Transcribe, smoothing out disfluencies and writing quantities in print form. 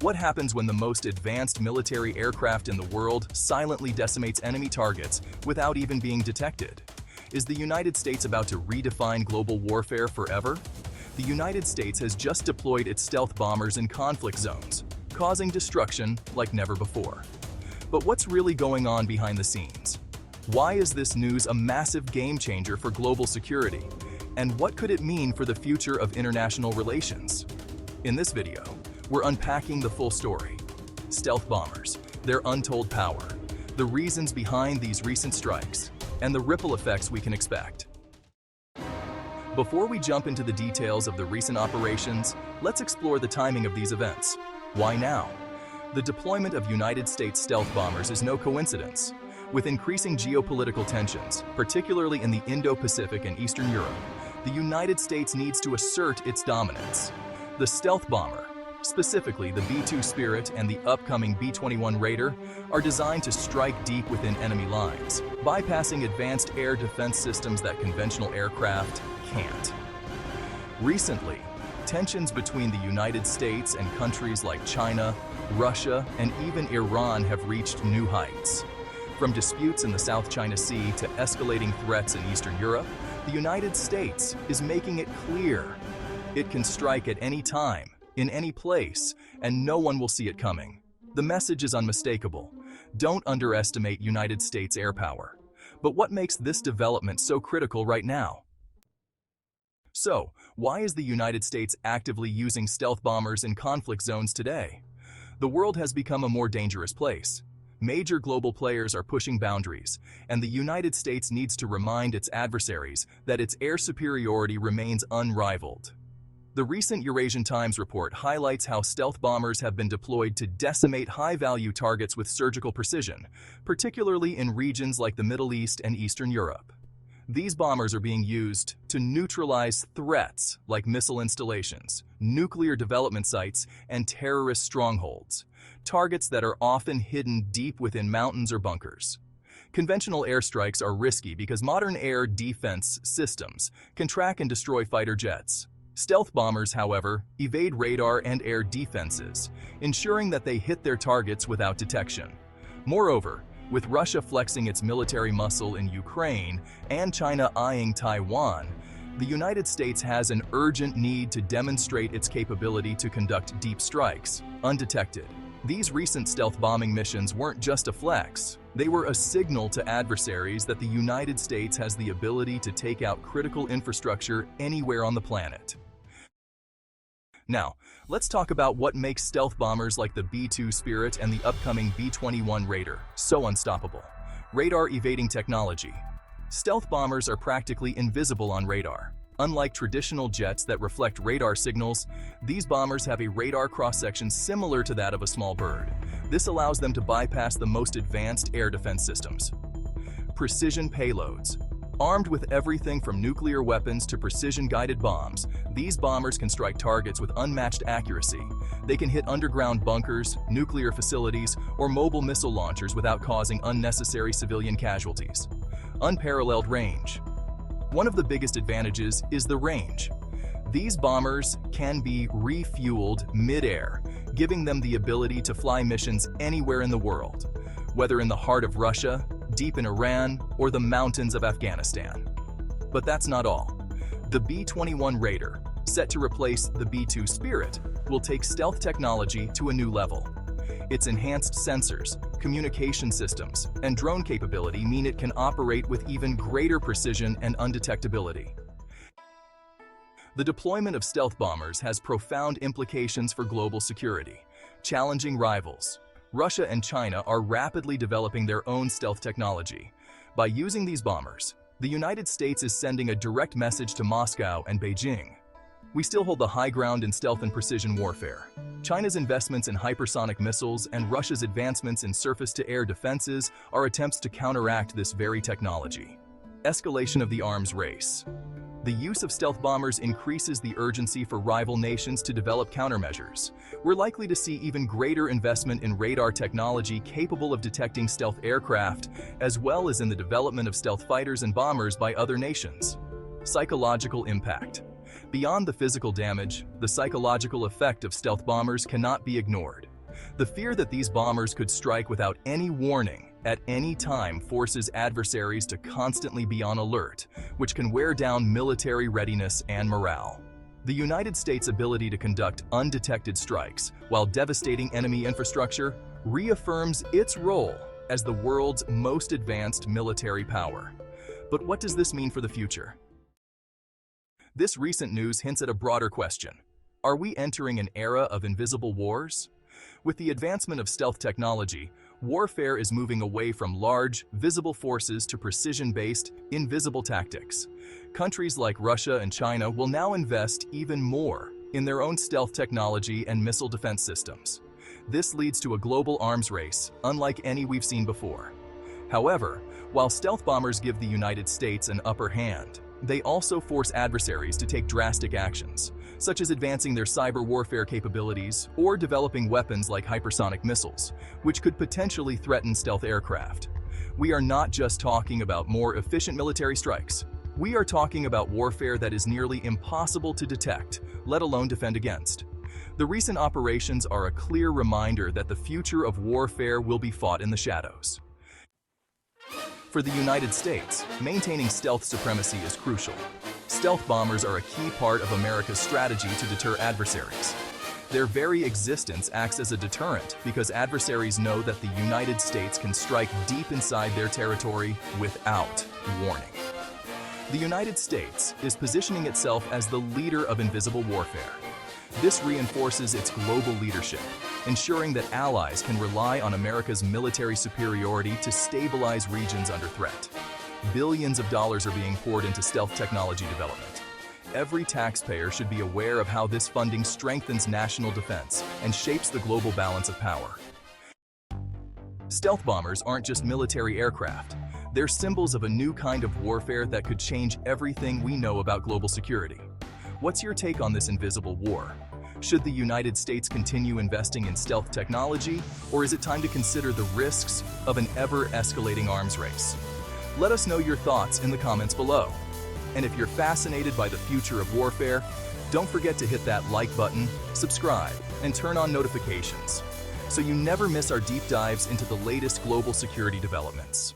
What happens when the most advanced military aircraft in the world silently decimates enemy targets without even being detected? Is the United States about to redefine global warfare forever? The United States has just deployed its stealth bombers in conflict zones, causing destruction like never before. But what's really going on behind the scenes? Why is this news a massive game changer for global security? And what could it mean for the future of international relations? In this video, we're unpacking the full story. Stealth bombers, their untold power, the reasons behind these recent strikes, and the ripple effects we can expect. Before we jump into the details of the recent operations, let's explore the timing of these events. Why now? The deployment of United States stealth bombers is no coincidence. With increasing geopolitical tensions, particularly in the Indo-Pacific and Eastern Europe, the United States needs to assert its dominance. The stealth bomber, specifically the B-2 Spirit and the upcoming B-21 Raider, are designed to strike deep within enemy lines, bypassing advanced air defense systems that conventional aircraft can't. Recently, tensions between the United States and countries like China, Russia, and even Iran have reached new heights. From disputes in the South China Sea to escalating threats in Eastern Europe, the United States is making it clear it can strike at any time, in any place, and no one will see it coming. The message is unmistakable. Don't underestimate United States air power. But what makes this development so critical right now? So, why is the United States actively using stealth bombers in conflict zones today? The world has become a more dangerous place. Major global players are pushing boundaries, and the United States needs to remind its adversaries that its air superiority remains unrivaled. The recent Eurasian Times report highlights how stealth bombers have been deployed to decimate high-value targets with surgical precision, particularly in regions like the Middle East and Eastern Europe. These bombers are being used to neutralize threats like missile installations, nuclear development sites, and terrorist strongholds, targets that are often hidden deep within mountains or bunkers. Conventional airstrikes are risky because modern air defense systems can track and destroy fighter jets. Stealth bombers, however, evade radar and air defenses, ensuring that they hit their targets without detection. Moreover, with Russia flexing its military muscle in Ukraine and China eyeing Taiwan, the United States has an urgent need to demonstrate its capability to conduct deep strikes, undetected. These recent stealth bombing missions weren't just a flex. They were a signal to adversaries that the United States has the ability to take out critical infrastructure anywhere on the planet. Now, let's talk about what makes stealth bombers like the B-2 Spirit and the upcoming B-21 Raider so unstoppable. Radar evading technology. Stealth bombers are practically invisible on radar. Unlike traditional jets that reflect radar signals, these bombers have a radar cross-section similar to that of a small bird. This allows them to bypass the most advanced air defense systems. Precision payloads. Armed with everything from nuclear weapons to precision-guided bombs, these bombers can strike targets with unmatched accuracy. They can hit underground bunkers, nuclear facilities, or mobile missile launchers without causing unnecessary civilian casualties. Unparalleled range. One of the biggest advantages is the range. These bombers can be refueled mid-air, giving them the ability to fly missions anywhere in the world, whether in the heart of Russia, deep in Iran, or the mountains of Afghanistan. But that's not all. The B-21 Raider, set to replace the B-2 Spirit, will take stealth technology to a new level. Its enhanced sensors, communication systems, and drone capability mean it can operate with even greater precision and undetectability. The deployment of stealth bombers has profound implications for global security, challenging rivals. Russia and China are rapidly developing their own stealth technology. By using these bombers, the United States is sending a direct message to Moscow and Beijing. We still hold the high ground in stealth and precision warfare. China's investments in hypersonic missiles and Russia's advancements in surface-to-air defenses are attempts to counteract this very technology. Escalation of the arms race. The use of stealth bombers increases the urgency for rival nations to develop countermeasures. We're likely to see even greater investment in radar technology capable of detecting stealth aircraft, as well as in the development of stealth fighters and bombers by other nations. Psychological impact. Beyond the physical damage, the psychological effect of stealth bombers cannot be ignored. The fear that these bombers could strike without any warning at any time forces adversaries to constantly be on alert, which can wear down military readiness and morale. The United States' ability to conduct undetected strikes while devastating enemy infrastructure reaffirms its role as the world's most advanced military power. But what does this mean for the future? This recent news hints at a broader question. Are we entering an era of invisible wars? With the advancement of stealth technology, warfare is moving away from large, visible forces to precision-based, invisible tactics. Countries like Russia and China will now invest even more in their own stealth technology and missile defense systems. This leads to a global arms race, unlike any we've seen before. However, while stealth bombers give the United States an upper hand, they also force adversaries to take drastic actions, such as advancing their cyber warfare capabilities or developing weapons like hypersonic missiles, which could potentially threaten stealth aircraft. We are not just talking about more efficient military strikes. We are talking about warfare that is nearly impossible to detect, let alone defend against. The recent operations are a clear reminder that the future of warfare will be fought in the shadows. For the United States, maintaining stealth supremacy is crucial. Stealth bombers are a key part of America's strategy to deter adversaries. Their very existence acts as a deterrent because adversaries know that the United States can strike deep inside their territory without warning. The United States is positioning itself as the leader of invisible warfare. This reinforces its global leadership, ensuring that allies can rely on America's military superiority to stabilize regions under threat. Billions of dollars are being poured into stealth technology development. Every taxpayer should be aware of how this funding strengthens national defense and shapes the global balance of power. Stealth bombers aren't just military aircraft. They're symbols of a new kind of warfare that could change everything we know about global security. What's your take on this invisible war? Should the United States continue investing in stealth technology, or is it time to consider the risks of an ever-escalating arms race? Let us know your thoughts in the comments below. And if you're fascinated by the future of warfare, don't forget to hit that like button, subscribe, and turn on notifications so you never miss our deep dives into the latest global security developments.